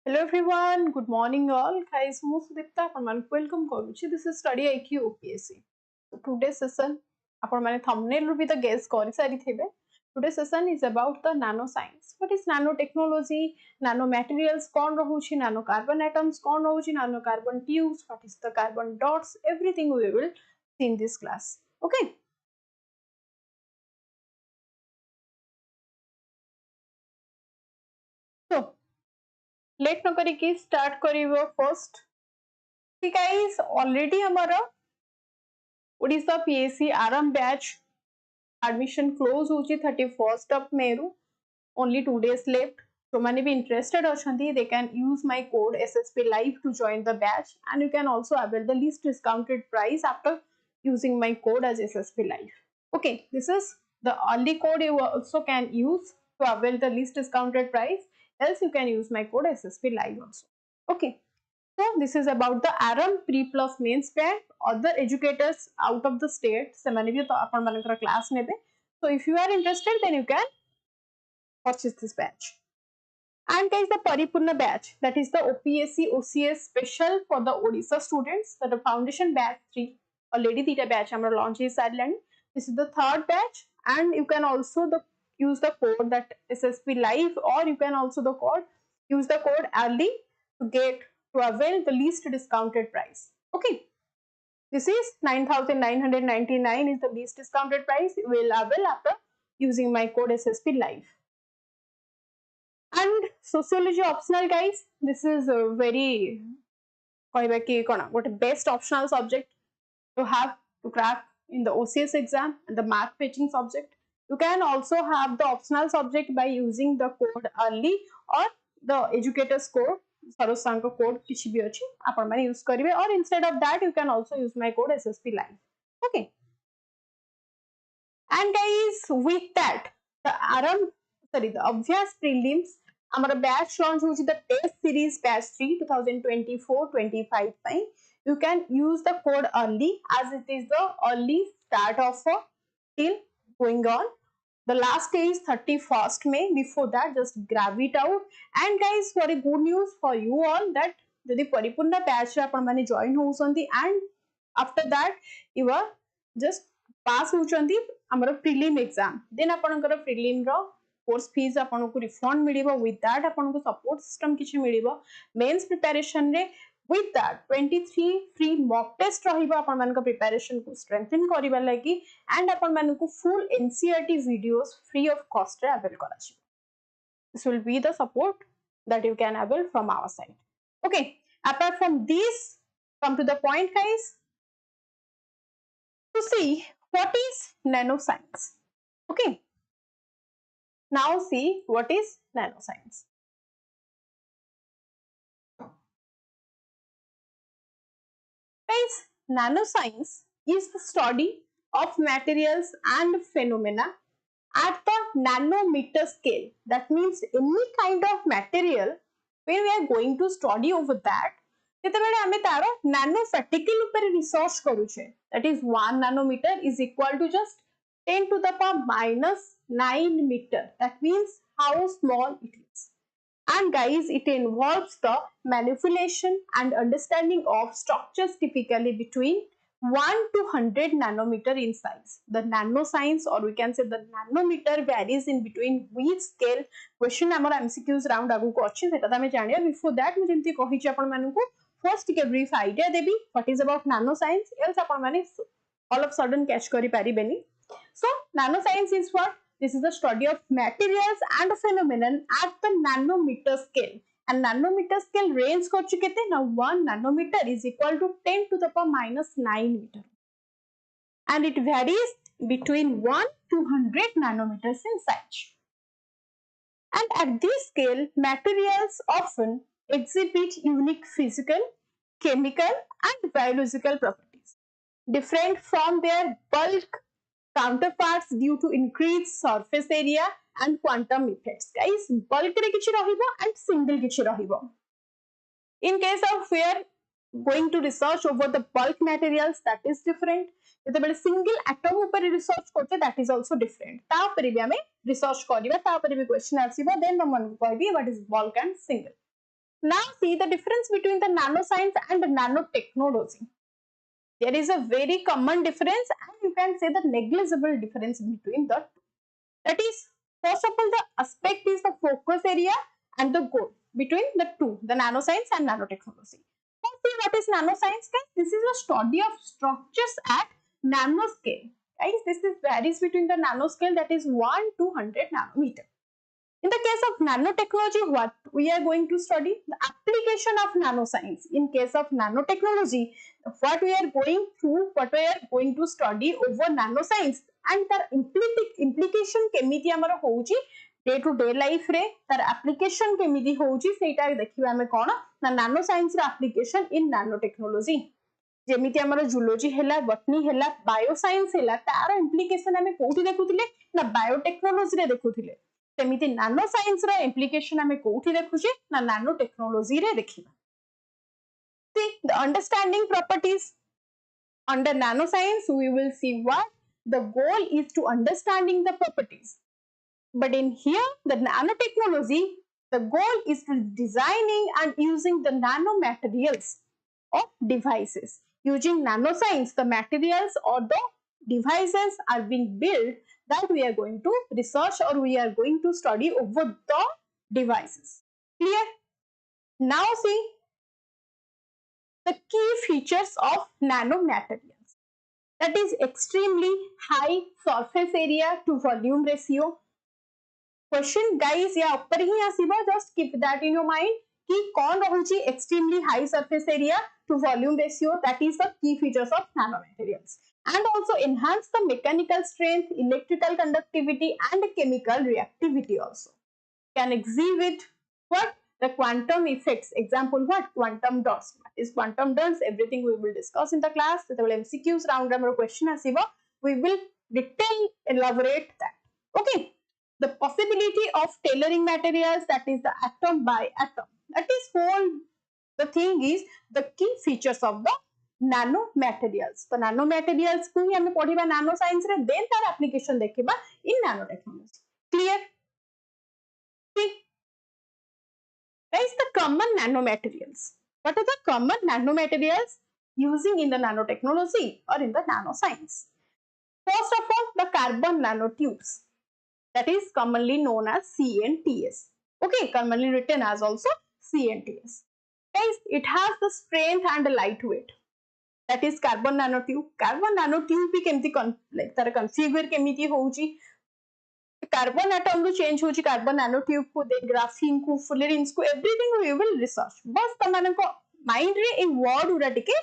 Hello everyone, good morning all. Guys, I'm Sudipta. Welcome koruchi. This is StudyIQ OPSC. So today's session, apan thumbnail ru bhi the guess kari sari thibe. Today's session is about the nanoscience. What is nanotechnology? Nanomaterials kon rahuchi? Nanocarbon atoms kon rahuchi? Nanocarbon tubes? What is the carbon dots? Everything we will see in this class. Okay. So late न करिकी start करिवो first ठीक guys already हमारा Odisha PSC Arambh batch admission close होची 31st of May रु only 2 days left so many be interested अछंती they can use my code SSP live to join the batch and you can also avail the least discounted price after using my code as SSP live. Okay, this is the only code you also can use to avail the least discounted price, else you can use my code SSP live also. Okay, so this is about the Aarambh pre plus mains batch. Other educators out of the state semane bhi apan manakra class nebe, so if you are interested then you can purchase this batch. And guys, the Paripurna batch, that is the OPSC OCS special for the Odisha students, that the foundation batch 3 already theta batch amra launch is sideline. This is the third batch and you can also use the code that SSP live, or you can also use the code early to avail the least discounted price. Okay, this is 9,999 is the least discounted price you will avail after using my code SSP live. And sociology optional, guys, this is a very best optional subject to have to crack in the OCS exam and the math fetching subject. You can also have the optional subject by using the code early or the educator's code, Sarosanga code kichi bhi achi apan mane use karibe, or instead of that you can also use my code SSP live. Okay, and guys, with that the obvious prelims our batch launch hochi the test series batch 3 2024-25 time. You can use the code early as it is the early start of till going on. The last day is 31st May. Before that, just grab it out. And guys, for a good news for you all that the Paripurna batch apan mane join housandi, and after that you are just pass housandi amara prelim exam. Then apankara prelim ro course fees apanku refund मिलिबो. With that apanku support system किछि मिलिबो. Mains preparation रे with that 23 free mock test रहिबो अपन मानक preparation को strengthen करिबा लागि, and अपन मानक full NCERT videos free of cost रे avail कराछि. This will be the support that you can avail from our side. Okay, apart from this, come to the point, guys, to see what is nanoscience. Okay, now see what is nanoscience. Guys, nanoscience is the study of materials and phenomena at the nanometer scale. That means any kind of material, when we are going to study over that, ଯେତେବେଳେ ଆମେ ତାର nano particle ଉପରେ research କରୁଛେ, that is 1 nanometer is equal to just 10 to the power minus 9 meter. That means how small it is. And guys, it involves the manipulation and understanding of structures typically between 1 to 100 nanometer in size. The nanoscience, or we can say the nanometer, varies in between which scale. Question amar MCQs round agu ko achi seta tame janiya. Before that mu jemti kahichi apan manku first take a brief idea debi what is about nanoscience, else apan mane all of sudden catch kari paribeni. So nanoscience is what? This is the study of materials and phenomenon at the nanometer scale. And nanometer scale range kochi kete? Now 1 nanometer is equal to 10 to the power minus 9 meter. And it varies between 1 to 100 nanometers in size. And at this scale, materials often exhibit unique physical, chemical and biological properties, different from their bulk counterparts due to increased surface area and quantum effects. Guys, bulk re kichi rahibo and single kichi rahibo. In case of we are going to research over the bulk materials, that is different. जेतेबेले single atom ऊपर research करते, that is also different. ता ऊपर भी हमें research करिबा, ता ऊपर भी question आसीबो, then हम कहबी what is bulk and single. Now see the difference between the nanoscience and nanotechnology. There is a very common difference and you can say the negligible difference between the two. That is, first of all, the aspect is the focus area and the goal between the two, the nanoscience and nanotechnology. Let's see what is nanoscience, guys. This is a study of structures at nanoscale. Guys, this is varies between the nanoscale, that is 1 to 100 nanometer. In the case of nanotechnology, what we are going to study? The application of nanoscience. In case of nanotechnology, what we are going to study over nanoscience and the implication केमिति हमर होउची day to day life रे तार application केमिति होउची सेटा देखिबा हमें कोन ना नानो साइंस रे एप्लीकेशन इन नानो टेक्नोलॉजी जेमिति हमर जूलॉजी हैला बॉटनी हैला बायो साइंस हैला तार इम्प्लिकेशन हमें कोठी देखुथिले ना बायोटेक्नोलॉजी रे देखुथिले सेमिति नानो साइंस रो इम्प्लिकेशन हमें कोठी देखुची ना नानो टेक्नोलॉजी रे देखिबा see the understanding properties under nanoscience we will see what the goal is to understanding the properties, but in here the nanotechnology the goal is to designing and using the nanomaterials of devices. Using nanoscience the materials or the devices are being built that we are going to research or we are going to study over the devices. Clear? Now see the key features of nanomaterials. That is extremely high surface area to volume ratio. Question guys या ऊपर ही आसीबा, just keep that in your mind कि कौन रहउची extremely high surface area to volume ratio. That is the key features of nanomaterials. And also enhance the mechanical strength, electrical conductivity and chemical reactivity also. Can exhibit what? The quantum effects. Example what? Quantum dots. What is quantum dots? Everything we will discuss in the class. The MCQs round number question asiba, we will detail elaborate that. Okay. The possibility of tailoring materials, that is the atom by atom. That is whole the thing is the key features of the nanomaterials. So nanomaterials को ही हमें पढ़िबा nano science रे, then तार application देखिबा in nanotechnology. Clear? See, guys, the common nanomaterials. What are the common nanomaterials using in the nanotechnology or in the nanoscience? First of all, the carbon nanotubes. That is commonly known as CNTS. Okay, commonly written as also CNTS. Guys, it has the strength and lightweight. That is carbon nanotube. Carbon nanotube भी केमती like तार configure केमिति होउची. Carbon atom को change होउची carbon nanotube को, then graphene को, fullerenes को, everything we will research. बस तमने को mind रे एक word उरा टिके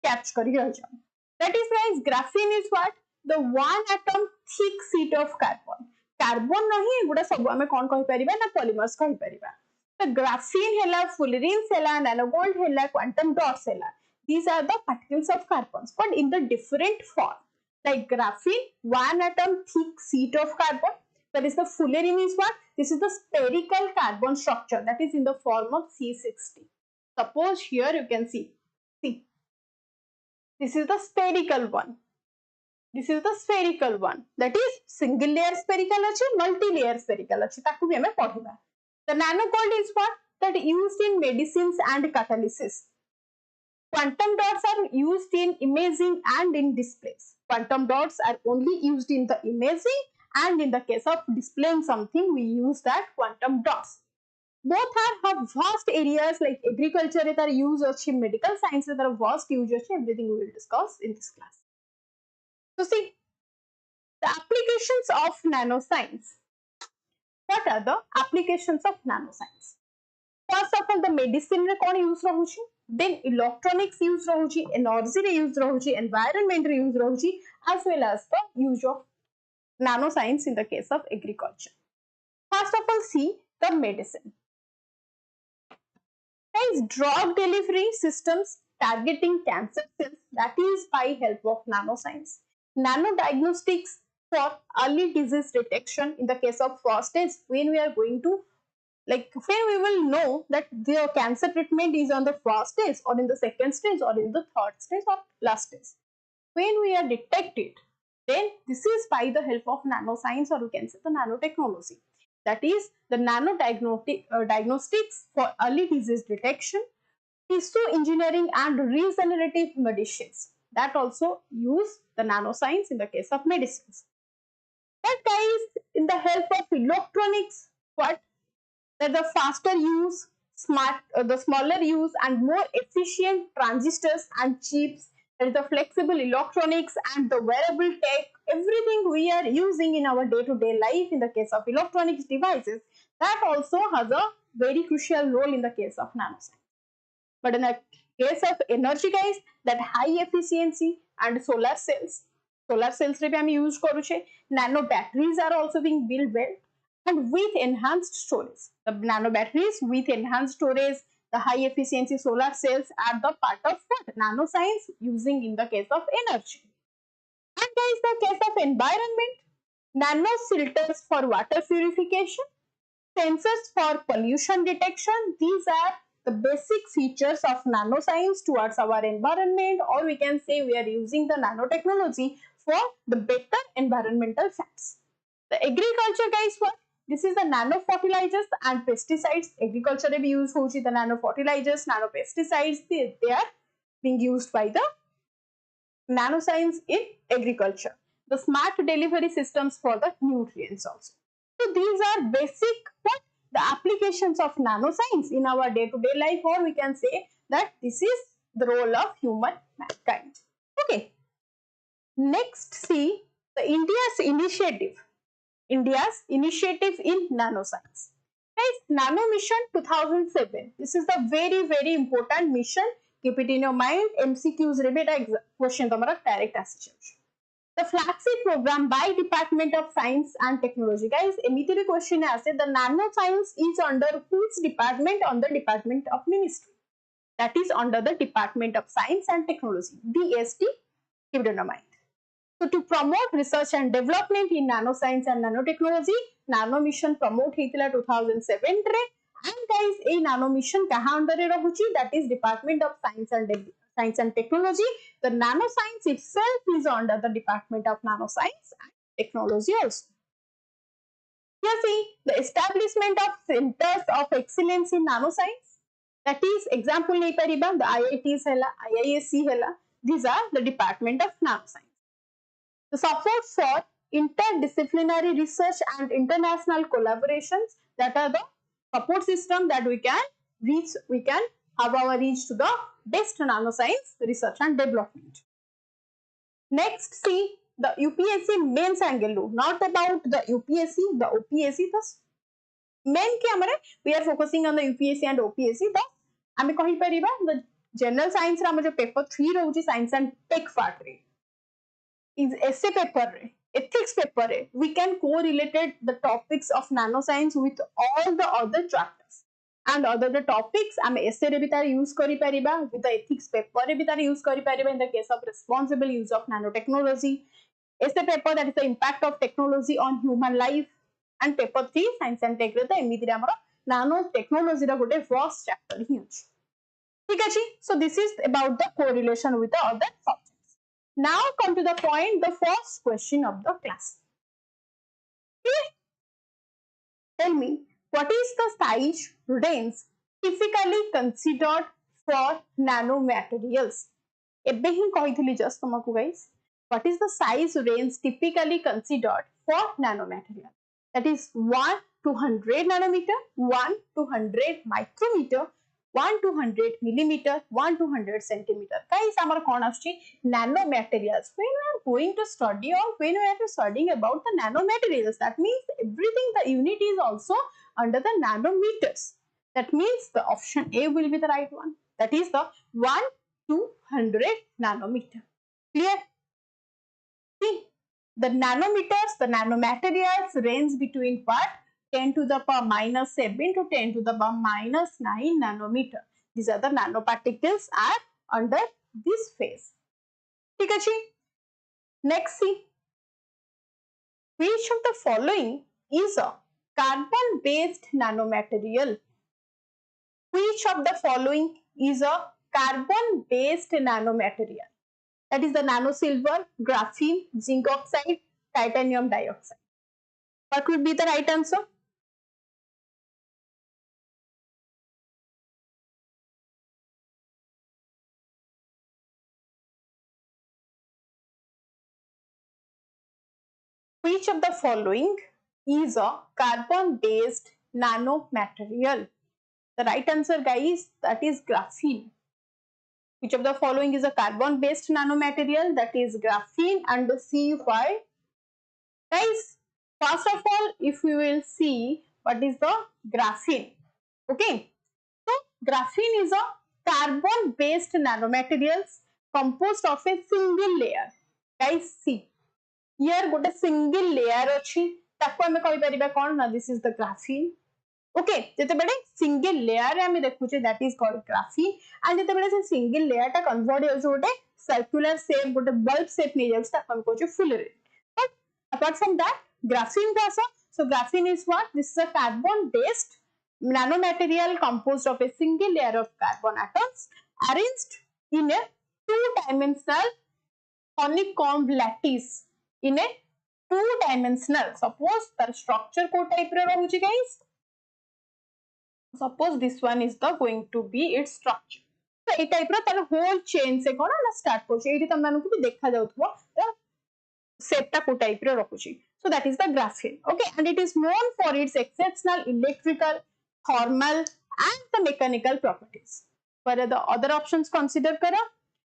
catch करी रह जाओ. That is guys, graphene is what? The one atom thick sheet of carbon. Carbon नहीं गुड़ा सब हमें कौन कही परिबा ना polymers कही परिबा. The graphene हैला, fullerenes हैला, nanogold हैला, quantum dots हैला. These are the particles of carbons, but in the different form. Like graphene, one atom thick sheet of carbon. That is the fullerene is what? This is the spherical carbon structure that is in the form of C60. Suppose here you can see. This is the spherical one. This is the spherical one. That is single layer spherical achi, multi-layer spherical achi. ताकू भी हमें पढ़िबा. The nanogold is what? That used in medicines and catalysis. Quantum dots are used in imaging and in displays. Quantum dots are only used in the imaging, and in the case of displaying something, we use that quantum dots. Both have vast areas like agriculture, there use achi, medical science, there vast use achi. Everything we will discuss in this class. So see, the applications of nanoscience. What are the applications of nanoscience? First of all, the medicine रे कौन use रहुची, then electronics use रहुची, energy रे use रहुची, environment रे use रहुची, as well as the use of nanoscience in the case of agriculture. First of all, see the medicine. There is drug delivery systems targeting cancer cells, that is by help of nanoscience. Nanodiagnostics for early disease detection in the case of first stage, when we are going to when we will know that the cancer treatment is on the first stage or in the second stage or in the third stage or last stage. When we are detected, then this is by the help of nanoscience or we can say the nanotechnology. that is the diagnostics for early disease detection, tissue engineering and regenerative medicines that also use the nanoscience in the case of medicines. But guys, in the help of electronics, what? That the faster use, the smaller use and more efficient transistors and chips, that is the flexible electronics and the wearable tech, everything we are using in our day-to-day life in the case of electronics devices, that also has a very crucial role in the case of nanoscience. But in the case of energy guys, that high efficiency and solar cells रे भी हम use करूचे, nano batteries are also being built well and with enhanced storage. The nano batteries with enhanced storage, the high efficiency solar cells are the part of what? Nanoscience using in the case of energy. And guys, the case of environment, nano filters for water purification, sensors for pollution detection, these are the basic features of nanoscience towards our environment, or we can say we are using the nanotechnology for the better environmental facts. The agriculture guys, what? This is the nano fertilizers and pesticides. Agriculture we use the nano fertilizers, nano pesticides, they are being used by the nanoscience in agriculture. The smart delivery systems for the nutrients also. So these are basic what? The applications of nanoscience in our day-to-day life, or we can say that this is the role of human mankind. Okay. Next, see the India's initiative in nanoscience. Guys, Nano Mission 2007. This is the very important mission. Keep it in your mind. MCQs rebeta question tomara direct assi the flagship program by Department of Science and Technology. Guys, emitiri question ase the nanoscience is under which department? On the Department of Ministry. That is under the Department of Science and Technology. DST, keep it in your mind. So to promote research and development in nanoscience and nanotechnology, Nano Mission promote heitila 2007 re. And guys, a Nano Mission kaha under re rahuchi? That is Department of Science and Technology. The nanoscience itself is under the Department of Nanoscience and Technology also. Here see the establishment of centers of excellence in nanoscience. That is example nei pariba the IITs hela, IISc hela. These are the Department of Nanoscience. The support for interdisciplinary research and international collaborations, that are the support system that we can have our reach to the best nanoscience research and development. Next, see the UPSC mains angle, not about the UPSC, the OPSC. Thus, main ke amare we are focusing on the UPSC and OPSC. Thus, ame kahi pariba the general science ra amar paper 3 rahuchi science and tech part re is essay paper re, ethics paper re, we can correlated the topics of nanoscience with all the other chapters. And other the topics ame essay re bhi use kari pariba, with the ethics paper re bhi use kari pariba in the case of responsible use of nanotechnology. Essay paper, that is the impact of technology on human life, and paper 3 science and tech re the emiti amara nanotechnology ra gote first chapter hi achi. ठीक है जी, so this is about the correlation with the other subjects. Now come to the point, the first question of the class. Okay. Tell me, what is the size range typically considered for nanomaterials? Ebbe hi कहithili just तुमको guys. What is the size range typically considered for nanomaterial? That is 1 to 100 nanometer, 1 to 100 micrometer, 1 to 100 millimeter, 1 to 100 centimeter. Guys, amar kon aschi nanomaterials. When we are going to study, or when we are studying about the nanomaterials, that means everything, the unit is also under the nanometers. That means the option A will be the right one. That is the 1 to 100 nanometer. Clear? See, the nanometers, the nanomaterials range between what? 10 to the power minus 7 to 10 to the power minus 9 nanometer. These are the nanoparticles are under this phase. Okay, next, see, which of the following is a carbon-based nanomaterial? Which of the following is a carbon-based nanomaterial? That is the nanosilver, graphene, zinc oxide, titanium dioxide. What would be the right answer? Which of the following is a carbon-based nanomaterial? The right answer, guys, that is graphene. Which of the following is a carbon-based nanomaterial? That is graphene, and see why. Guys, first of all, if we will see what is the graphene. Okay, so graphene is a carbon-based nanomaterials composed of a single layer. Guys, see. Here गोटे single layer अच्छी ताको हमें कहि परिबा कोन ना this is the graphene. Okay, जेतेबेले single layer रे हमें देखुचे that is called graphene, and जेतेबेले से single layer टा convert हो जोटे circular shape गोटे bulb shape नहीं जाउछ ताको हम कहूचे fullerene. But apart from that, graphene का so graphene is what? This is a carbon based nanomaterial composed of a single layer of carbon atoms arranged in a two-dimensional honeycomb lattice. In a two-dimensional, suppose the structure को type रे रहुची guys. Suppose this one is the going to be its structure. So A type रा तार whole chain से कोना ना start करछे. एठी तम मानकु भी देखा जाउथबो तो shape टा को type रे रखुची. So that is the graphene. Okay, and it is known for its exceptional electrical, thermal, and the mechanical properties. What are the other options consider kara?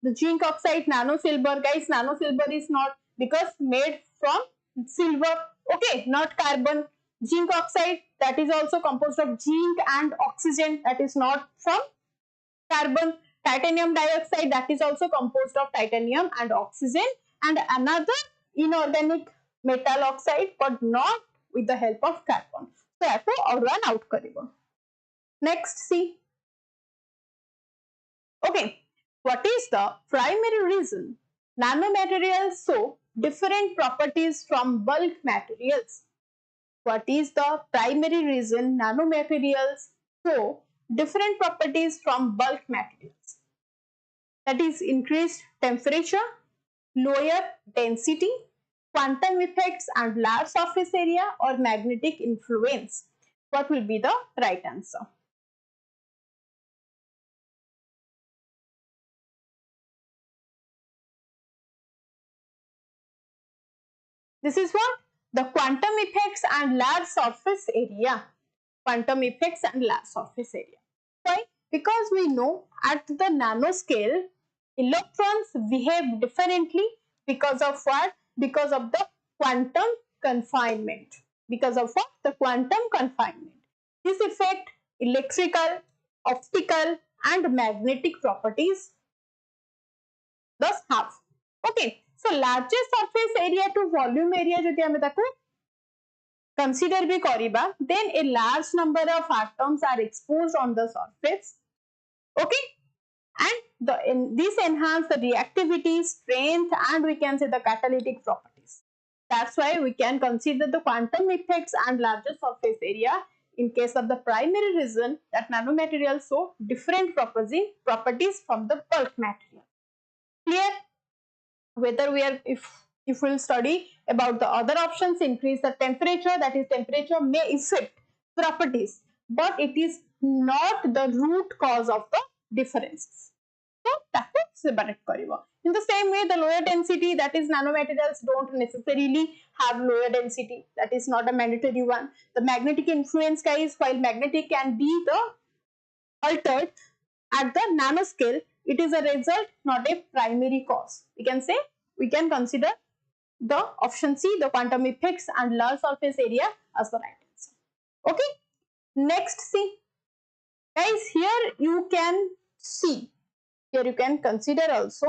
The zinc oxide, nano silver. Guys, nano silver is not because made from silver, okay, not carbon. Zinc oxide, that is also composed of zinc and oxygen, that is not from carbon. Titanium dioxide, that is also composed of titanium and oxygen, and another inorganic metal oxide, but not with the help of carbon. So therefore odd one out karibo. Next, see. Okay, what is the primary reason nanomaterials show different properties from bulk materials? What is the primary reason nanomaterials show different properties from bulk materials? That is increased temperature, lower density, quantum effects and large surface area, or magnetic influence. What will be the right answer? This is what? The quantum effects and large surface area. Quantum effects and large surface area. Why? Because we know at the nanoscale, electrons behave differently because of what? Because of the quantum confinement. Because of what? The quantum confinement. This effect electrical, optical and magnetic properties thus have. Okay. So largest surface area to volume area जदि हमें ताको consider भी करिबा, then a large number of atoms are exposed on the surface. Okay, and this enhance the reactivity, strength, and we can say the catalytic properties. That's why we can consider the quantum effects and larger surface area in case of the primary reason that nanomaterials show different properties from the bulk material. Clear? Whether we are, if we'll study about the other options, increase the temperature, that is temperature may affect properties, but it is not the root cause of the differences. So that is separate kariba. In the same way, the lower density, that is nanomaterials don't necessarily have lower density. That is not a mandatory one. The magnetic influence, guys, while magnetic can be the altered at the nanoscale, it is a result, not a primary cause. We can say, we can consider the option C, the quantum effects and large surface area as the right answer. Okay, next see. Guys, here you can see, here you can consider also,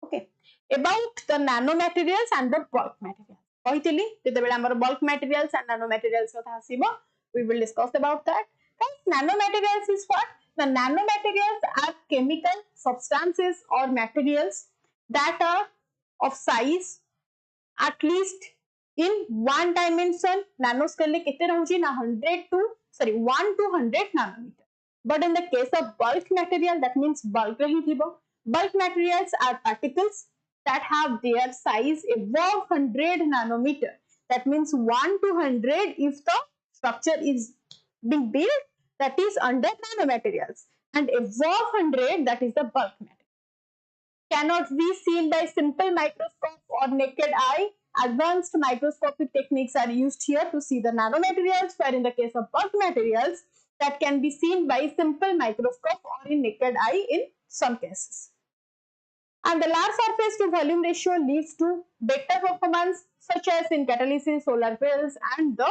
okay, about the nanomaterials and the bulk materials. କହିଥିଲି ଯେତେବେଳେ ଆମର bulk materials and nanomaterials କଥା ଆସିବ, we will discuss about that. Guys, nanomaterials is what? The nanomaterials are chemical substances or materials that are of size at least in one dimension. Nanoscale केते रहउची ना 100 to 1 to 100 nanometer. But in the case of bulk material, that means bulk रही थिबो. Bulk materials are particles that have their size above 100 nanometer. That means 1 to 100 if the structure is being built, that is under nanomaterials, and above 100, that is the bulk material. Cannot be seen by simple microscope or naked eye, Advanced microscopic techniques are used here to see the nanomaterials, where in the case of bulk materials that can be seen by simple microscope or in naked eye in some cases. And the large surface to volume ratio leads to better performance such as in catalysis, solar cells and the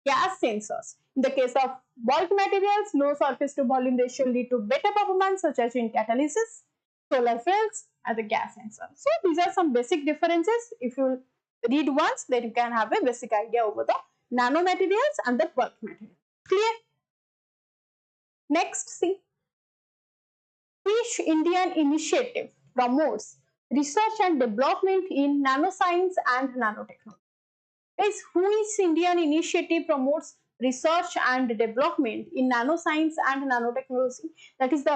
gas sensors. In the case of bulk materials, low surface to volume ratio lead to better performance such as in catalysis, solar cells and the gas sensor. So these are some basic differences. If you read once, then you can have a basic idea over the nanomaterials and the bulk materials. Clear? Next, see. Which Indian initiative promotes research and development in nanoscience and nanotechnology? Guys, which Indian initiative promotes research and development in nanoscience and nanotechnology? That is the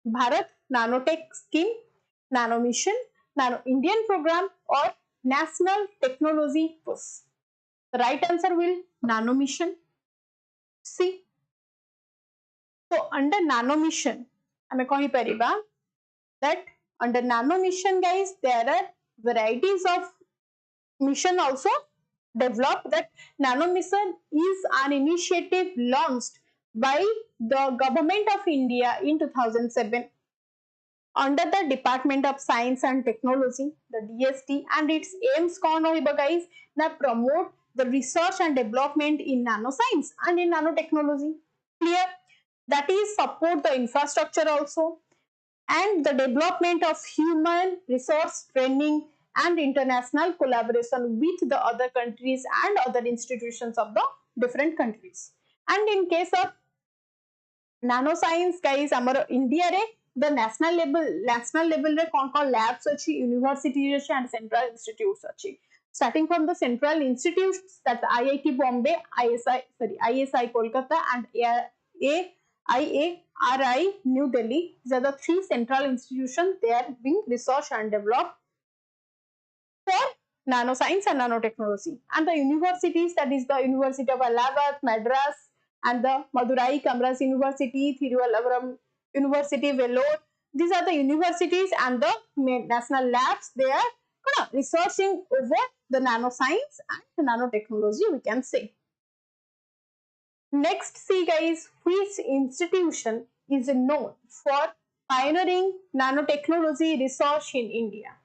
Bharat Nanotech Scheme, Nano Mission, Nano Indian Program or National Technology Push. The right answer will Nano Mission. See. So under Nano Mission, ଆମେ କହିପାରିବା that under Nano Mission, guys, there are varieties of mission also developed. That Nano Mission is an initiative launched by the Government of India in 2007 under the Department of Science and Technology, the DST, and its aims कौन होइबा guys ना promote the research and development in nanoscience and in nanotechnology. Clear? That is support the infrastructure also and the development of human resource training and international collaboration with the other countries and other institutions of the different countries. And in case of nanoscience, guys, amar India re the national level re kon kon labs achi, universities and central institutes achi. Starting from the central institutes, that IIT Bombay, ISI Kolkata and IARI New Delhi. These are the three central institutions. They are being researched and developed for nanoscience and nanotechnology. And the universities, that is the University of Allahabad, Madras, and the Madurai Kamras University, Thiruvannamalai University, Vellore. These are the universities and the national labs. They are researching over the nanoscience and nanotechnology, we can say. Next, see guys, which institution is known for pioneering nanotechnology research in India?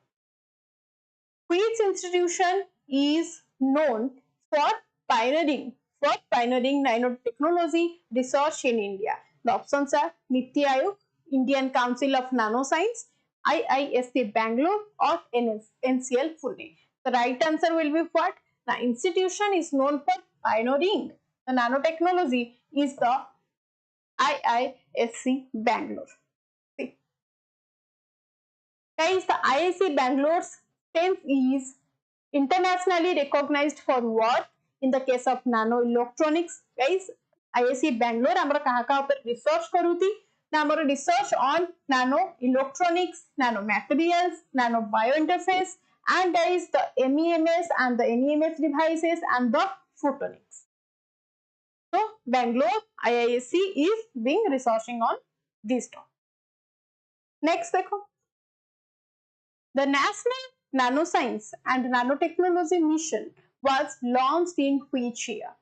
Which institution is known for pioneering nanotechnology research in India? The options are Niti Aayog, Indian Council of Nanoscience, IISc Bangalore or NCL Pune. The right answer will be what? The institution is known for pioneering the nanotechnology is the IISc Bangalore. See. Guys, the IISc Bangalore's strength is internationally recognized for work in the case of nanoelectronics. Guys, IISc Bangalore amara kaha kaha upar research karuti na amara research on nanoelectronics, nanomaterials, nano biointerface and guys the MEMS and the NEMS devices and the photonics. So Bangalore IISc is being researching on these topics. Next, देखो. The National Nanoscience and Nanotechnology Mission was launched in which year?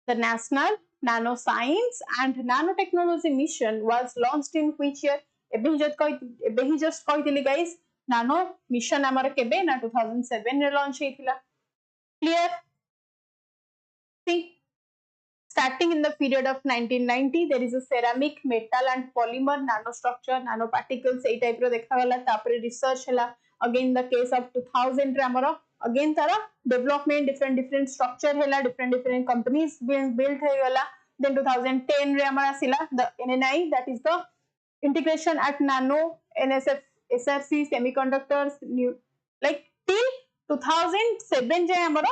The National Nanoscience and Nanotechnology Mission was launched in which year? एबे ही just कहतिली guys, Nano Mission हमारा केबे ना 2007 रे launch हेतिला. Clear? See. Starting in the period of 1990, there is a ceramic, metal and polymer nanostructure, nanoparticles, ei type ro dekha gala. Tapre research hela. Again, the case of 2000 re amara again tara development different structure hela, different companies being built hai gala. Then 2010 re amara sila the NNI, that is the integration at nano NSF SRC semiconductors, new like till 2007 jaye amara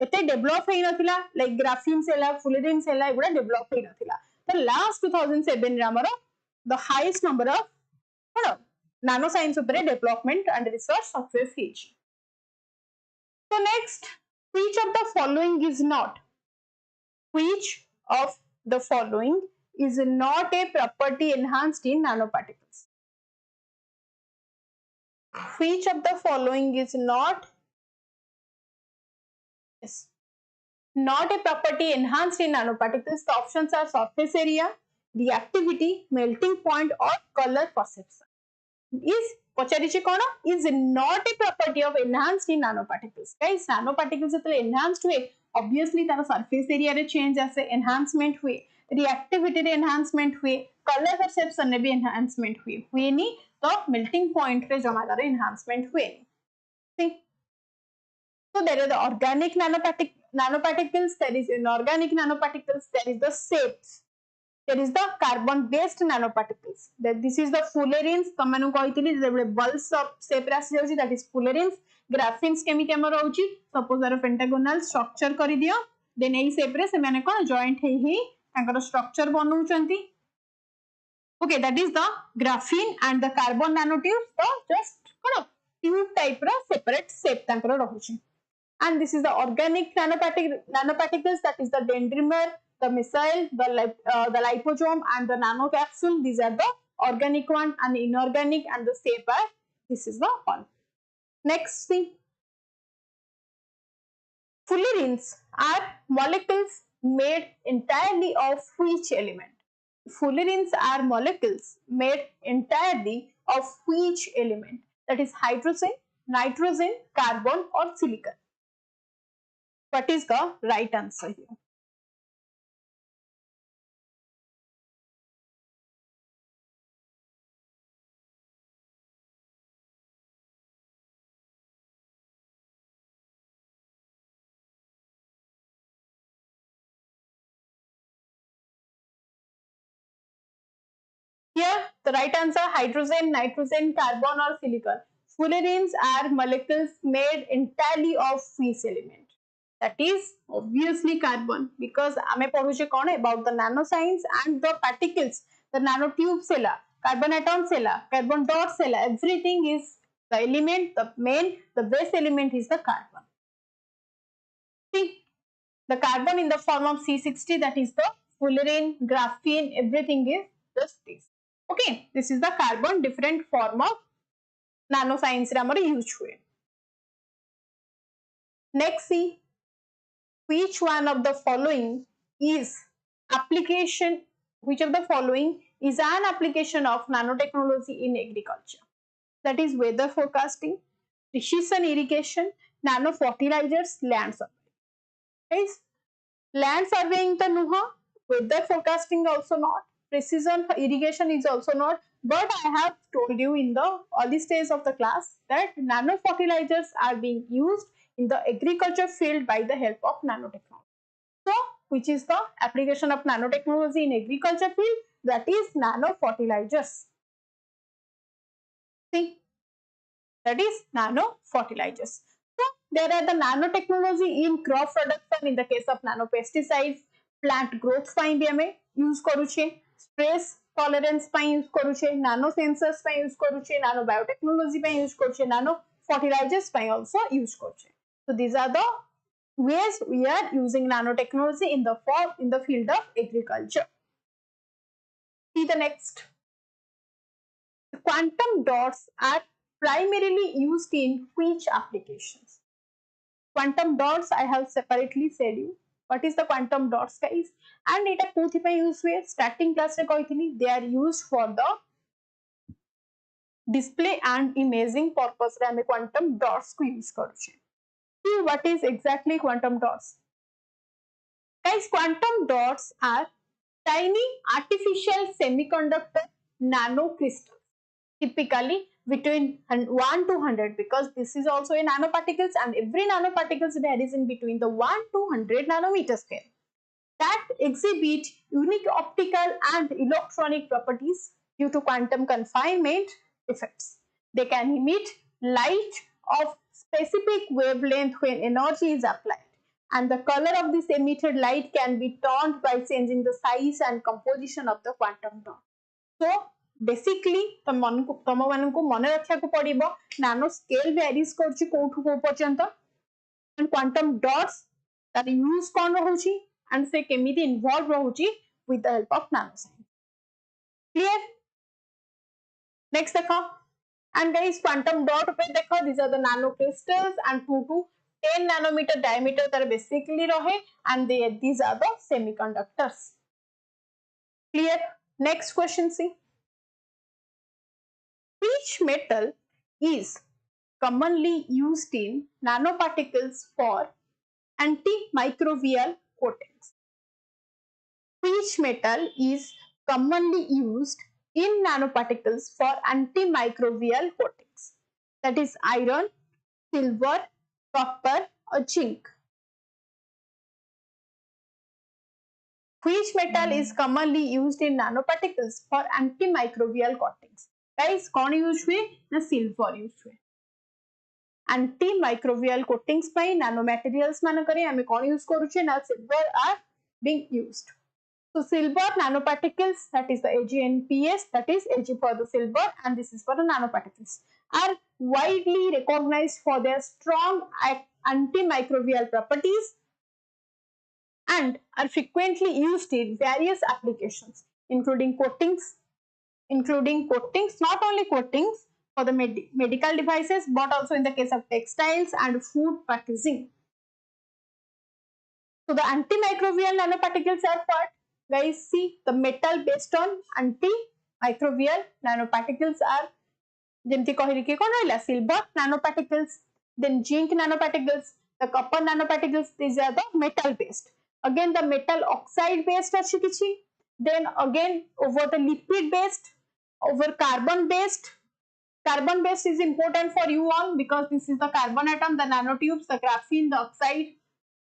एते develop हेई नथिला like ग्राफिन्स हेला फुलेरिन्स हेला एगुडा develop हेई नथिला तो last 2007 रे हमरो the highest number of cone नानो science ऊपर development and research success हेची. So next, which of the following is not a property enhanced in nanoparticles? Which of the following is not Yes. Not a property enhanced in nanoparticles. The options are surface area, reactivity, melting point, or color perception. Is पचारिचे कौन is not a property of enhanced in nanoparticles. Guys, nanoparticles जेतले enhanced हुए, obviously तार surface area रे change आसे enhancement हुए, reactivity रे enhancement हुए, color perception रे भी enhancement हुए नहीं तो melting point रे जमा तार enhancement हुए नहीं. See, so there are the organic nanoparticles, there is inorganic nanoparticles, there is the shapes. There is the carbon based nanoparticles. That this is the fullerenes. तमनु कहितली J balls of shape रे आसी जाउची, that is fullerenes. Graphenes केमिति हमर रहउची, suppose आरो pentagonal structure करि दियो, then एई shape रे से माने कोन joint हेई तांकर structure बनउचंती. Okay, that is the graphene and the carbon nanotubes. So just cone tube type रा separate shape तांकर रहउची. And this is the organic nanoparticles, that is the dendrimer, the micelle, the liposome, and the nanocapsule. These are the organic one, and inorganic and the shape are, this is the one. Next thing, fullerenes are molecules made entirely of which element? Fullerenes are molecules made entirely of which element? That is hydrogen, nitrogen, carbon, or silicon. What is the right answer here? Here, the right answer, hydrogen, nitrogen, carbon, or silicon. Fullerenes are molecules made entirely of which element? That is obviously carbon, because ame पढ़ुचे कौन about the nanoscience and the particles, the nanotube cella, carbon atom cella, carbon dot cella, everything is the element, the base element is the carbon. See, the carbon in the form of C60, that is the fullerene, graphene, everything is just this. Okay, this is the carbon, different form of nanoscience रे हमर use हुए. Next, see, which one of the following is application, which of the following is an application of nanotechnology in agriculture? That is weather forecasting, precision irrigation, nano fertilizers, land surveying. Guys, land surveying the nuha, weather forecasting also not, precision irrigation is also not, but I have told you in the early stage of the class that nano fertilizers are being used in the agriculture field by the help of nanotechnology. So, which is the application of nanotechnology in agriculture field? That is nano fertilizers. See, that is nano fertilizers. So, there are the nanotechnology in crop production in the case of nanopesticides, plant growth ପାଇଁ भी ଆମେ use କରୁଛे, stress tolerance ପାଇଁ use କରୁଛे, nano sensors ପାଇଁ use କରୁଛे, nano biotechnology ପାଇଁ use କରୁଛे, nano fertilizers ପାଇଁ also use କରୁଛे. So these are the ways we are using nanotechnology in the field of agriculture. See the next. The quantum dots are primarily used in which applications? Quantum dots I have separately said you. What is the quantum dots, guys? And it कोथि पे use हुए? Starting class रे कहिथिली, they are used for the display and imaging purpose रे हमें quantum dots को use करूछे. See what is exactly quantum dots? Guys, quantum dots are tiny artificial semiconductor nanocrystals, typically between 1 to 100, because this is also a nanoparticles and every nanoparticles varies in between the 1 to 100 nanometer scale, that exhibit unique optical and electronic properties due to quantum confinement effects. They can emit light of specific wavelength when energy is applied, and the color of this emitted light can be turned by changing the size and composition of the quantum dot. So basically तम मानकु मने रखा को पड़िबो, नानो scale varies करछि कोठु को पर्यंत, and quantum dots that use cone रहउछि and से केमिति involve रहउछि with the help of nanoscience. Clear? Next देखो, and guys quantum dot पे देखो, these are the nanocrystals and 2 to 10 nanometer diameter tar basically rahe, and these are the semiconductors. Clear? Next question, see. Which metal is commonly used in nanoparticles for antimicrobial coatings? Which metal is commonly used in nanoparticles for antimicrobial coatings? That is iron, silver, copper or zinc. Which metal is commonly used in nanoparticles for antimicrobial coatings? Guys, कौन use हुए ना silver use हुए. Antimicrobial coatings by nanomaterials मानकरे हमें कौन use करूचे ना silver are being used. So silver nanoparticles, that is the AgNPS, that is Ag for the silver and this is for the nanoparticles, are widely recognized for their strong antimicrobial properties and are frequently used in various applications, including coatings, not only coatings for the medical devices, but also in the case of textiles and food packaging. So the antimicrobial nanoparticles are what? Guys, see, the metal based on antimicrobial nanoparticles are jemti kahili ke kon rahila silver nanoparticles, then zinc nanoparticles, the copper nanoparticles, these are the metal based. Again the metal oxide based achi kichi, then again over the lipid based, over carbon based. Carbon based is important for you all because this is the carbon atom, the nanotubes, the graphene, the oxide.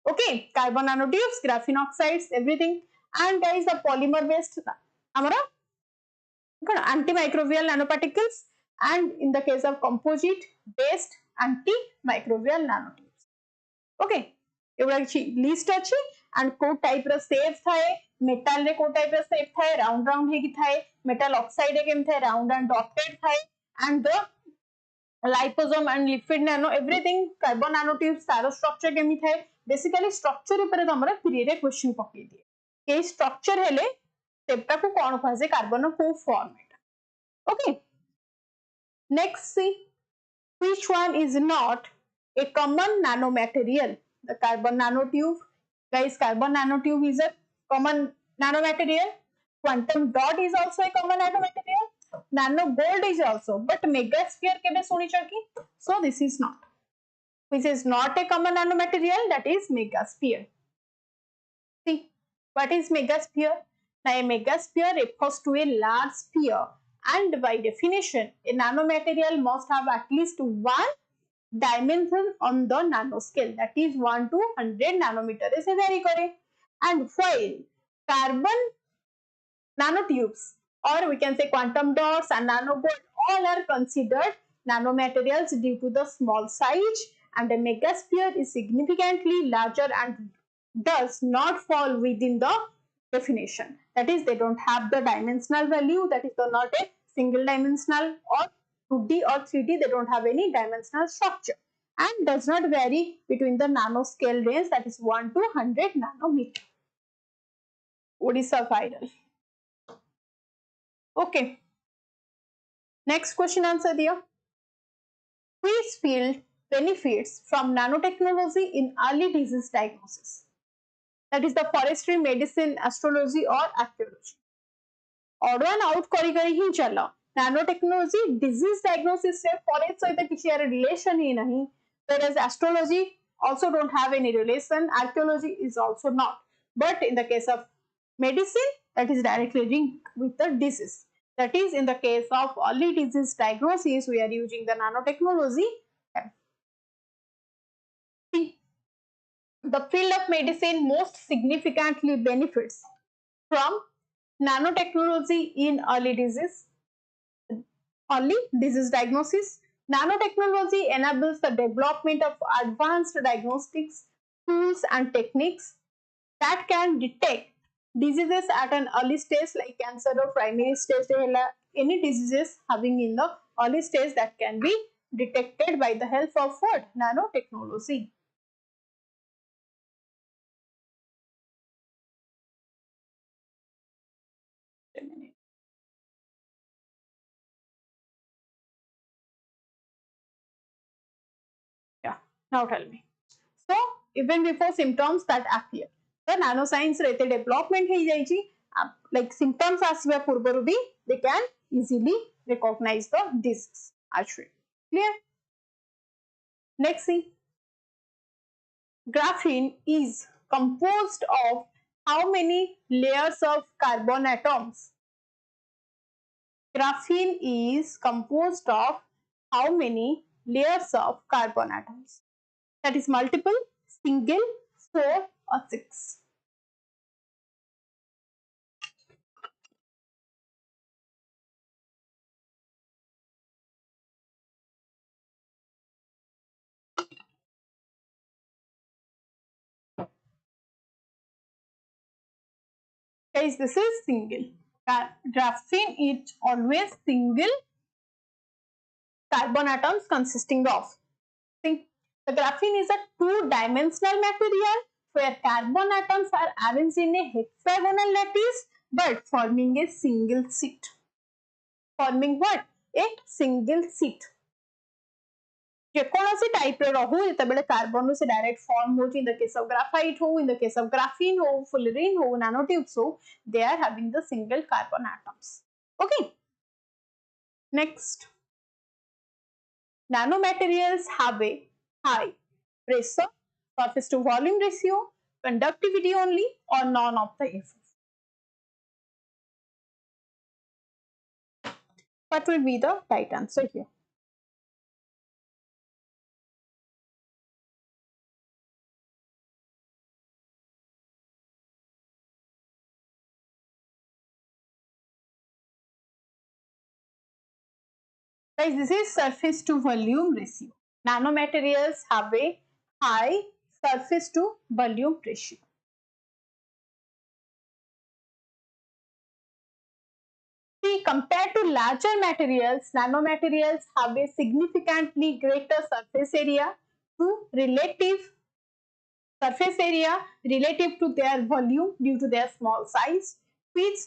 Okay, carbon nanotubes, graphene oxides, everything. And guys, the polymer based amara antimicrobial nanoparticles, and in the case of composite based antimicrobial nanotubes. Okay, एवढा list अच्छी and को type रो safe थाए metal रे को type रो safe थाए round round हेगी थाए metal oxide केम थाए राउंड एंड डॉटेड थाए and the liposome and lipid nano everything carbon nanotubes taro structure केमी थाए basically structure ऊपर तमरा प्रीरे क्वेश्चन पकई दिए ये structure हेले सेप्टा को कौन कहासे कार्बन को format. Okay, next see which one is not a common nanomaterial. The carbon nanotube, guys, carbon nanotube is a common nanomaterial. Quantum dot is also a common nanomaterial. Nano gold is also, but megasphere kebe suni chaki. So this is not. Which is not a common nanomaterial, that is megasphere. See, what is megasphere? Now a megasphere refers to a large sphere, and by definition, a nanomaterial must have at least one dimension on the nanoscale, that is 1 to 100 nanometer is vary kare. And while carbon nanotubes, or we can say quantum dots and nanogold, all are considered nanomaterials due to the small size, and a megasphere is significantly larger and does not fall within the definition. That is, they don't have the dimensional value, that is not a single dimensional or 2D or 3D, they don't have any dimensional structure and does not vary between the nanoscale range, that is 1 to 100 nanometer. Odisha viral. Okay. Next question answer there. Which field benefits from nanotechnology in early disease diagnosis? That is the forestry, medicine, astrology or archaeology. Odd one out kari kari hi chala. Nanotechnology disease diagnosis से forest सहित किसी यार relation ही नहीं. Whereas astrology also don't have any relation. Archaeology is also not. But in the case of medicine, that is directly linked with the disease. That is, in the case of early disease diagnosis, we are using the nanotechnology. See, the field of medicine most significantly benefits from nanotechnology in early disease diagnosis. Nanotechnology enables the development of advanced diagnostics tools and techniques that can detect diseases at an early stage like cancer or primary stage, any diseases having in the early stage that can be detected by the help of what? Nanotechnology. Yeah, now tell me. even before symptoms that appear. The nanoscience rete development hai jaichi, like symptoms asiba purbaru bhi they can easily recognize the disease. Actually, clear? Next thing, graphene is composed of how many layers of carbon atoms? Graphene is composed of how many layers of carbon atoms? That is multiple, single, 4 or 6. Guys, this is single. Graphene is always single carbon atoms consisting of. See, the graphene is a two-dimensional material where carbon atoms are arranged in a hexagonal lattice but forming a single sheet. Forming what? A single sheet. जेकोसी type रहू जितेबाला carbon से direct form हो in the case of graphite हो in the case of graphene हो fullerene हो nanotubes हो they are having the single carbon atoms. Okay, next, nanomaterials have a high pressure, surface to volume ratio, conductivity only or none of the above. What will be the right answer here? Guys, this is surface to volume ratio. Nanomaterials have a high surface to volume ratio. See, compared to larger materials, nanomaterials have a significantly greater surface area to relative surface area relative to their volume due to their small size, which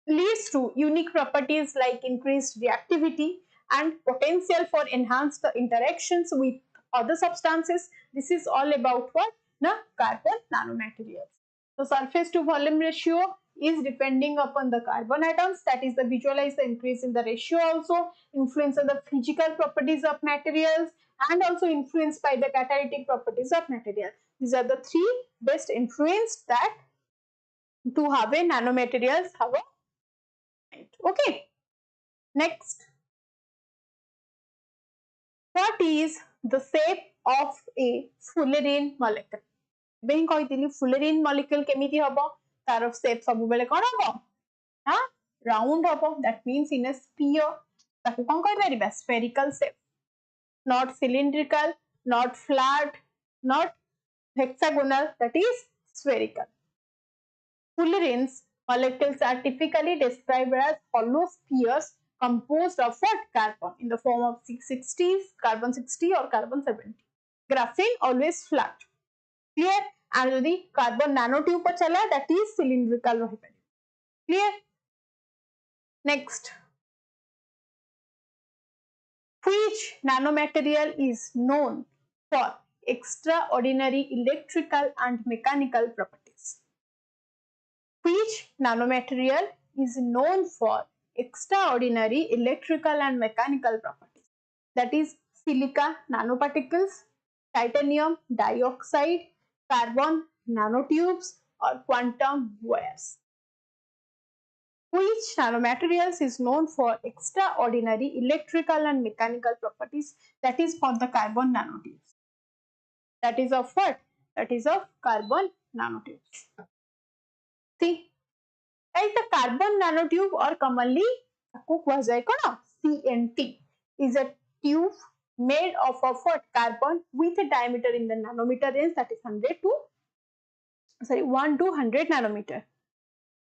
leads to unique properties like increased reactivity and potential for enhanced interactions with other substances. This is all about what? The carbon nanomaterials. So surface to volume ratio is depending upon the carbon atoms, that is the visualize the increase in the ratio also, influence on the physical properties of materials and also influenced by the catalytic properties of material. These are the three best influence that to have a nanomaterials have a. Okay, next, what is the shape of a fullerene molecule? बेही कहितली fullerene molecule केमिति हबो तार shape सब बेले कोन हबो हां round हबो, that means in a sphere ताकू कोन कहि परिबा spherical shape, not cylindrical, not flat, not hexagonal, that is spherical. Fullerenes molecules are typically described as hollow spheres composed of what? Carbon in the form of 660, carbon 60 or carbon 70. Graphene always flat. Clear? And the carbon nanotube chala, that is cylindrical. Clear? Next, which nanomaterial is known for extraordinary electrical and mechanical properties? Which nanomaterial is known for extraordinary electrical and mechanical properties? That is silica nanoparticles, titanium dioxide, carbon nanotubes or quantum wires. Which nanomaterials is known for extraordinary electrical and mechanical properties? That is for the carbon nanotubes. That is of what? That is of carbon nanotubes. See, guys, the carbon nanotube or commonly CNT is a tube made of what? Carbon with a diameter in the nanometer range, that is 1 to 100 nanometer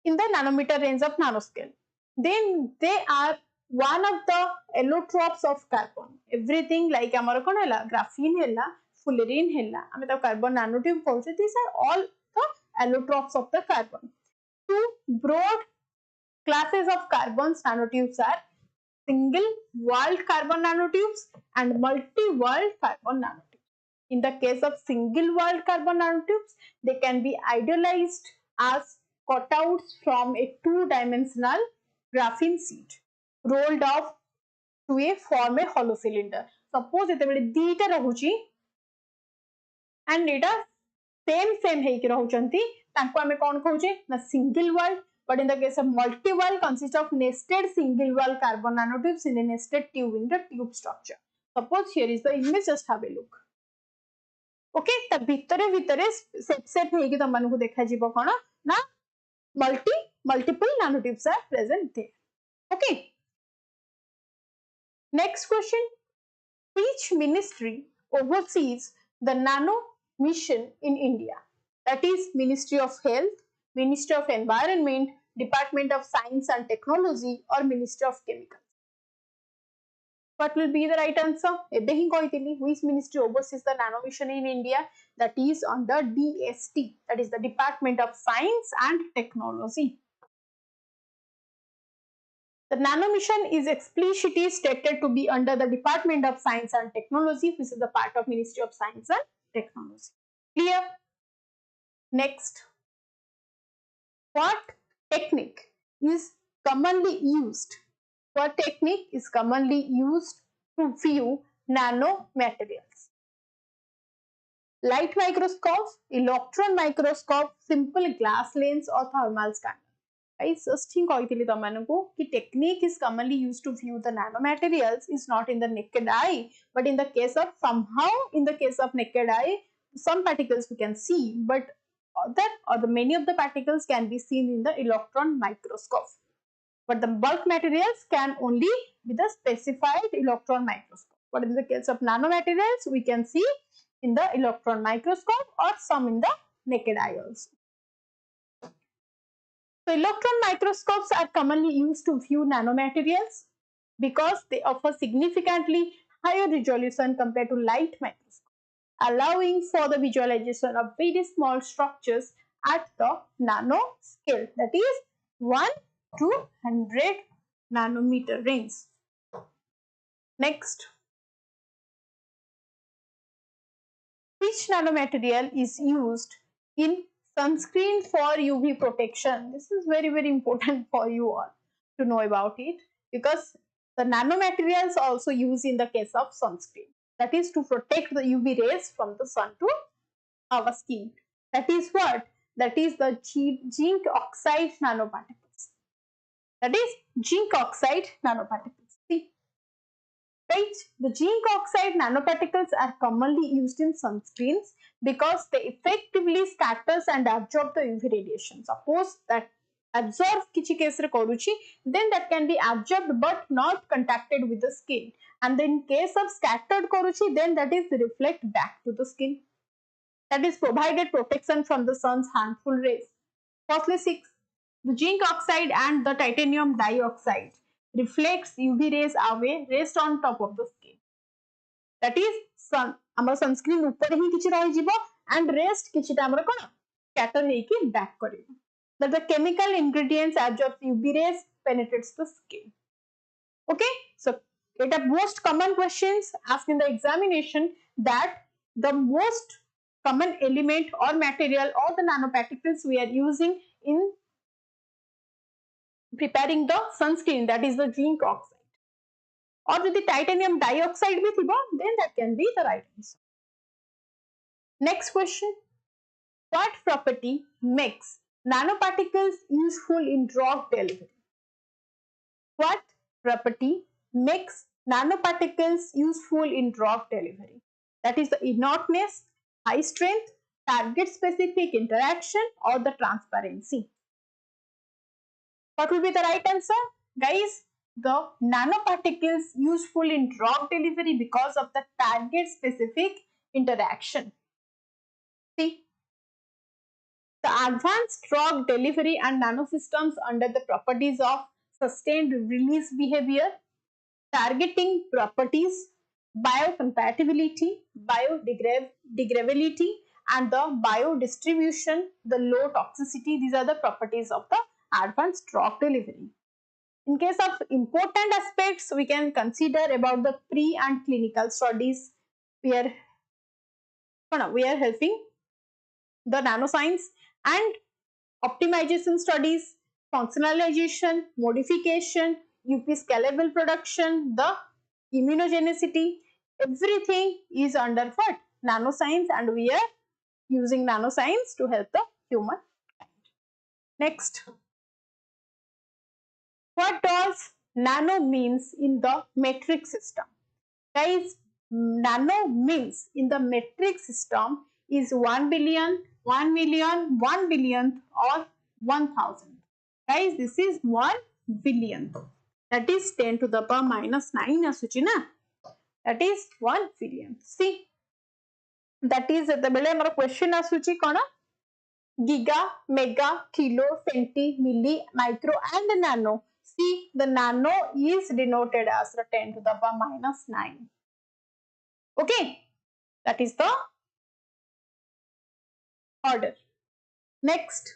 in the nanometer range of nanoscale. Then they are one of the allotropes of carbon. Everything like amar kon hela graphene hela fullerene hela ame ta carbon nanotube कहउछे, these are all the allotropes of the carbon. Two broad classes of carbon nanotubes are single walled carbon nanotubes and multi walled carbon nanotubes. In the case of single wall carbon nanotubes, they can be idealized as cutouts from a two-dimensional graphene sheet rolled off to a form a hollow cylinder. Suppose ଯେତେବେଳେ ଦିଟା ରହୁଛି and ଏଇଟା same ହେଇକି ରହୁଛନ୍ତି ତାଙ୍କୁ ଆମେ କଣ କହୁଛେ ନା single wall, but in the case of multi wall consists of nested single wall carbon nanotubes in a nested tube in the tube structure. Suppose here is the image, just have a look. Okay ता भितरे भितरे set ହେଇକି ତମମାନଙ୍କୁ ଦେଖାଯିବ କଣ ନା multiple nanotubes are present there. Okay, next question, which ministry oversees the nano mission in India? That is Ministry of Health, Ministry of Environment, Department of Science and Technology, or Ministry of Chemicals. What will be the right answer? Ebe hi kahitili, which ministry oversees the nano mission in India? That is under DST, that is the Department of Science and Technology. The nano mission is explicitly stated to be under the Department of Science and Technology, which is the part of Ministry of Science and Technology. Clear? Next, what technique is commonly used? What technique is commonly used to view nanomaterials? Light microscope, electron microscope, simple glass lens, or thermal scanner? I just think the technique is commonly used to view the nanomaterials is not in the naked eye, but in the case of naked eye, some particles we can see, but many of the particles can be seen in the electron microscope. But the bulk materials can only be the specified electron microscope. But in the case of nanomaterials, we can see in the electron microscope or some in the naked eye also. So electron microscopes are commonly used to view nanomaterials because they offer significantly higher resolution compared to light microscope, allowing for the visualization of very small structures at the nano scale, that is 1 to 100 nanometer range. Next, which nanomaterial is used in sunscreen for UV protection? This is very important for you all to know about it, because the nanomaterials also used in the case of sunscreen, that is to protect the UV rays from the sun to our skin. That is what? That is the zinc oxide nanoparticles. That is zinc oxide nanoparticles. See, right? The zinc oxide nanoparticles are commonly used in sunscreens because they effectively scatters and absorb the UV radiation. Suppose that absorb kichi case re karuchi, then that can be absorbed but not contacted with the skin. And then in case of scattered karuchi, then that is reflect back to the skin. That is provided protection from the sun's harmful rays. Firstly, 6. The zinc oxide and the titanium dioxide reflects UV rays away, rest on top of the skin. That is sun amar sunscreen upare hi kichi rahi jibo and rest kichi ta amar kon scatter heiki back karibo. That the chemical ingredients absorb UV rays, penetrates the skin. Okay, so it are most common questions asked in the examination, that the most common element or material or the nanoparticles we are using in preparing the sunscreen, that is the zinc oxide. Or with the titanium dioxide with thibo, then that can be the right answer. Next question, what property makes nanoparticles useful in drug delivery? What property makes nanoparticles useful in drug delivery? That is the inertness, high strength, target specific interaction, or the transparency. What will be the right answer? Guys, the nanoparticles useful in drug delivery because of the target specific interaction. See, the advanced drug delivery and nanosystems under the properties of sustained release behavior, targeting properties, biocompatibility, biodegradability, and the biodistribution, the low toxicity. These are the properties of the advanced drug delivery. In case of important aspects, we can consider about the pre and clinical studies, where We are helping the nanoscience and optimization studies, functionalization, modification, UP scalable production, the immunogenicity, everything is under what? Nanoscience, and we are using nanoscience to help the human. Next, what does nano means in the metric system? Guys, nano means in the metric system is 1 billion, 1 million, 1 billionth or 1000. Guys, this is 1 billionth. That is 10 to the power minus 9 asuchi na. That is 1 billionth. See, that is the bele amar question asuchi kona? Giga, mega, kilo, centi, milli, micro and nano. See, the nano is denoted as 10 to the power minus 9. Okay, that is the order. Next,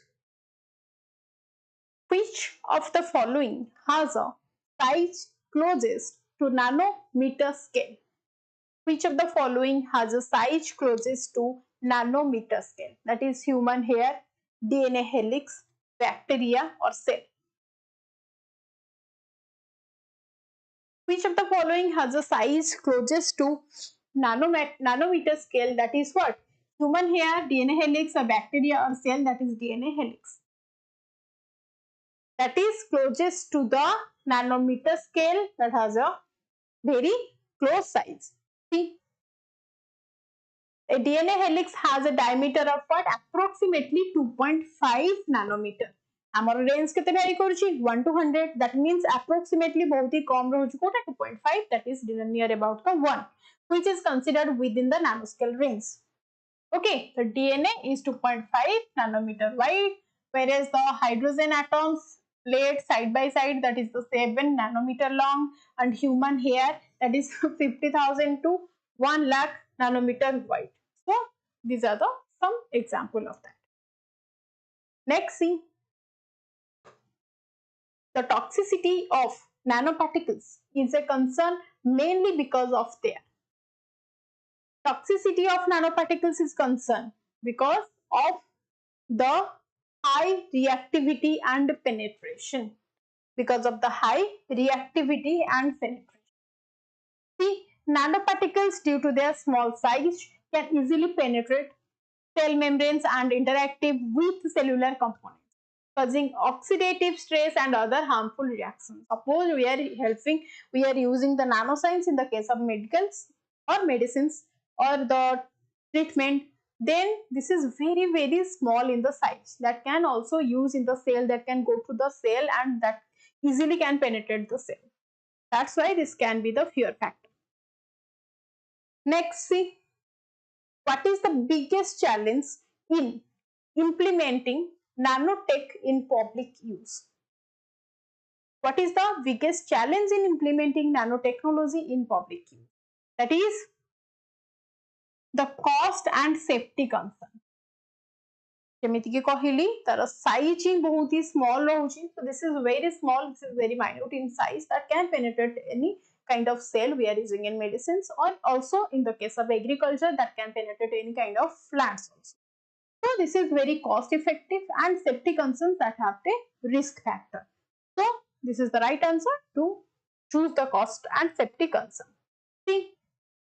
which of the following has a size closest to nanometer scale? Which of the following has a size closest to nanometer scale? That is human hair, DNA helix, bacteria or cell. Which of the following has a size closest to nanometer scale? That is what? Human hair, DNA helix or bacteria or cell? That is DNA helix. That is closest to the nanometer scale, that has a very close size. See, a DNA helix has a diameter of what? Approximately 2.5 nanometer. Amar range kete vary karuchi 1 to 100. That means approximately bahut hi kam rahuchi kota 2.5, that is near about the 1, which is considered within the nanoscale range. Okay, the DNA is 2.5 nanometer wide, whereas the hydrogen atoms laid side by side, that is the 7 nanometer long, and human hair, that is 50,000 to 1 lakh nanometer wide. So these are the some example of that. Next, see, the toxicity of nanoparticles is a concern mainly because of their toxicity of nanoparticles is concerned because of the high reactivity and penetration. Because of the high reactivity and penetration. See, nanoparticles due to their small size can easily penetrate cell membranes and interactive with cellular components, causing oxidative stress and other harmful reactions. Suppose we are using the nanoscience in the case of medicals or medicines or the treatment, then this is very small in the size, that can also use in the cell, that can go to the cell and that easily can penetrate the cell. That's why this can be the fear factor. Next, see, what is the biggest challenge in implementing nanotech in public use? What is the biggest challenge in implementing nanotechnology in public use? That is the cost and safety concern. ଯେମିତି କି କହିଲି ତାର size ହିଁ ବହୁତ ହି small ରହୁଛି, so this is very small, this is very minute in size, that can penetrate any kind of cell we are using in medicines, or also in the case of agriculture, that can penetrate any kind of plants also. So this is very cost effective, and safety concerns that have a risk factor. So this is the right answer to choose the cost and safety concern. See,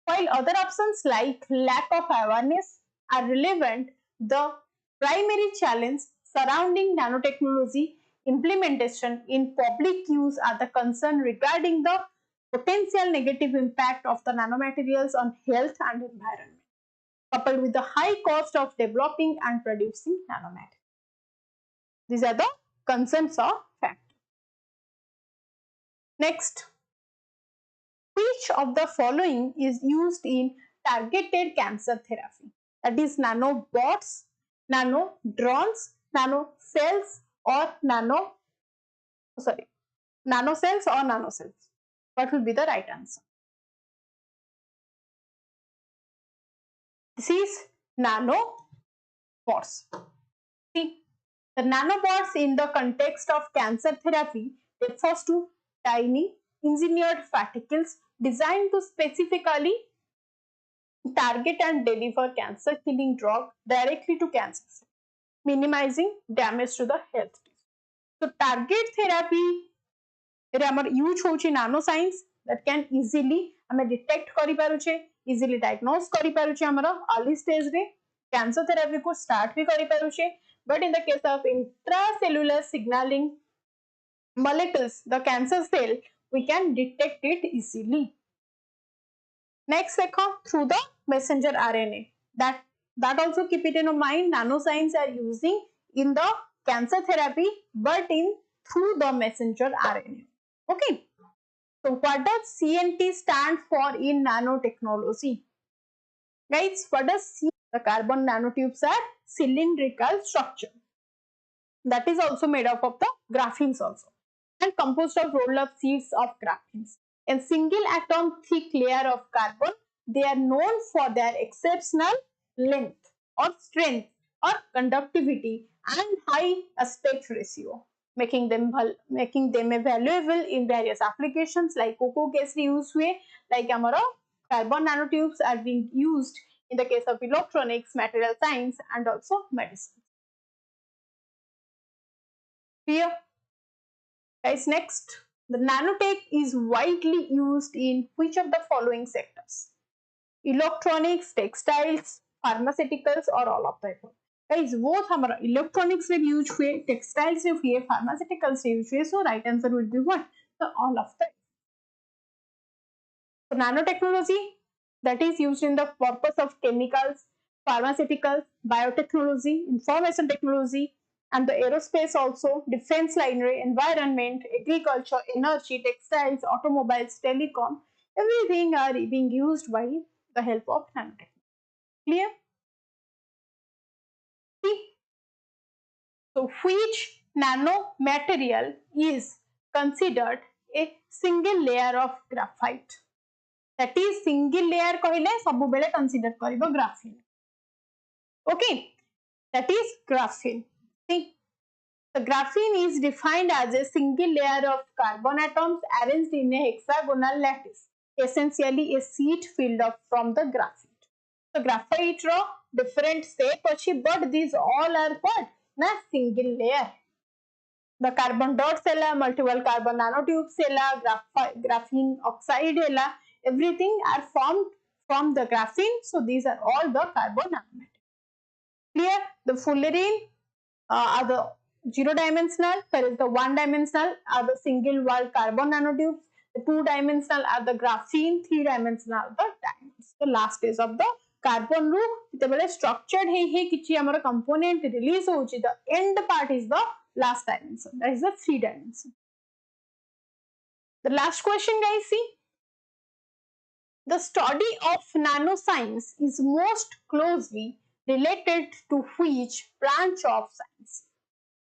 while other options like lack of awareness are relevant, the primary challenge surrounding nanotechnology implementation in public use are the concern regarding the potential negative impact of the nanomaterials on health and environment, coupled with the high cost of developing and producing nanomaterials. These are the concerns of factor. Next, which of the following is used in targeted cancer therapy? That is nanobots, nano drones, nano cells or nanocells or nanocells. What will be the right answer? This is nanobots. See, the nanobots in the context of cancer therapy refers to tiny engineered particles designed to specifically target and deliver cancer killing drug directly to cancer cells, minimizing damage to the health. So target therapy रे हमर use होची नानो science that can easily हमें detect करि पारुछे, easily diagnose करि पारुछे हमर early stage रे cancer therapy को स्टार्ट भी करि पारुछे. But in the case of intracellular signaling molecules, the cancer cell, we can detect it easily. Next देखो through the messenger RNA. That also keep it in mind. Nanoscience are using in the cancer therapy, but in through the messenger RNA. Okay. So what does CNT stand for in nanotechnology? Guys, what does C? The carbon nanotubes are cylindrical structure. That is also made up of the graphenes also, and composed of rolled up sheets of graphenes. A single atom thick layer of carbon, they are known for their exceptional length or strength or conductivity and high aspect ratio, making them valuable in various applications like cocoa case use हुए, like हमारा carbon nanotubes are being used in the case of electronics, material science and also medicine. Clear? Guys, next, the nanotech is widely used in which of the following sectors? Electronics, textiles, pharmaceuticals or all of the above. Guys, both हमारा electronics में use हुए, textiles में हुए, pharmaceuticals में use हुए. So right answer will be what? So all of them. So nanotechnology, that is used in the purpose of chemicals, pharmaceuticals, biotechnology, information technology, and the aerospace also, defense linery, environment, agriculture, energy, textiles, automobiles, telecom, everything are being used by the help of nanotechnology. Clear? See? So which nanomaterial is considered a single layer of graphite? That is single layer कहले सब बेले consider करिबो graphene. Okay, that is graphene. See, the graphene is defined as a single layer of carbon atoms arranged in a hexagonal lattice, essentially a sheet filled up from the graphite. So graphite ro different shape achi, but these all are what? Na single layer. The carbon dots hela, multiple carbon nanotubes hela, graphene oxide hela, everything are formed from the graphene. So these are all the carbon nanomaterials. Clear? The fullerene are the zero dimensional, whereas the one dimensional are the single wall carbon nanotubes. The two dimensional are the graphene, three dimensional are the diamonds. The last stage of the carbon ru जेतेबेले structured हे किछि हमर component release होउछि, the end part is the last dimension, that is the 3 dimension. The last question, guys, see, the study of nanoscience is most closely related to which branch of science?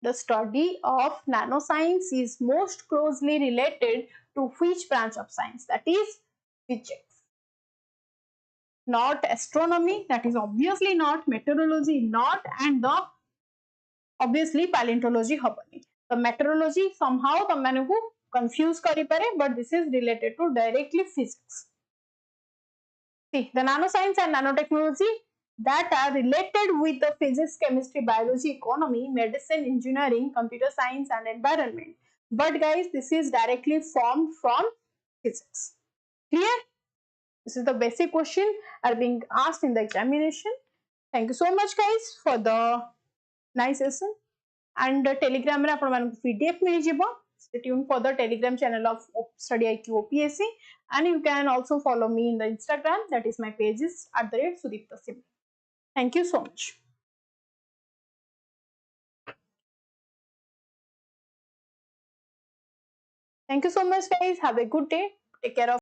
The study of nanoscience is most closely related to which branch of science? That is physics. Not astronomy, that is obviously not, meteorology not, and the obviously paleontology habani. The meteorology somehow तमମାନଙ୍କୁ confuse करिपारे, but this is related to directly physics. See, the nanoscience and nanotechnology that are related with the physics, chemistry, biology, economy, medicine, engineering, computer science and environment. But guys, this is directly formed from physics. Clear? This is the basic question are being asked in the examination. Thank you so much, guys, for the nice lesson. And Telegram रे आपण मानक PDF मिल जिवो. Stay tuned for the Telegram channel of StudyIQ OPSC, and you can also follow me in the Instagram. That is my page is @Sudipta Mam. Thank you so much. Thank you so much, guys. Have a good day. Take care of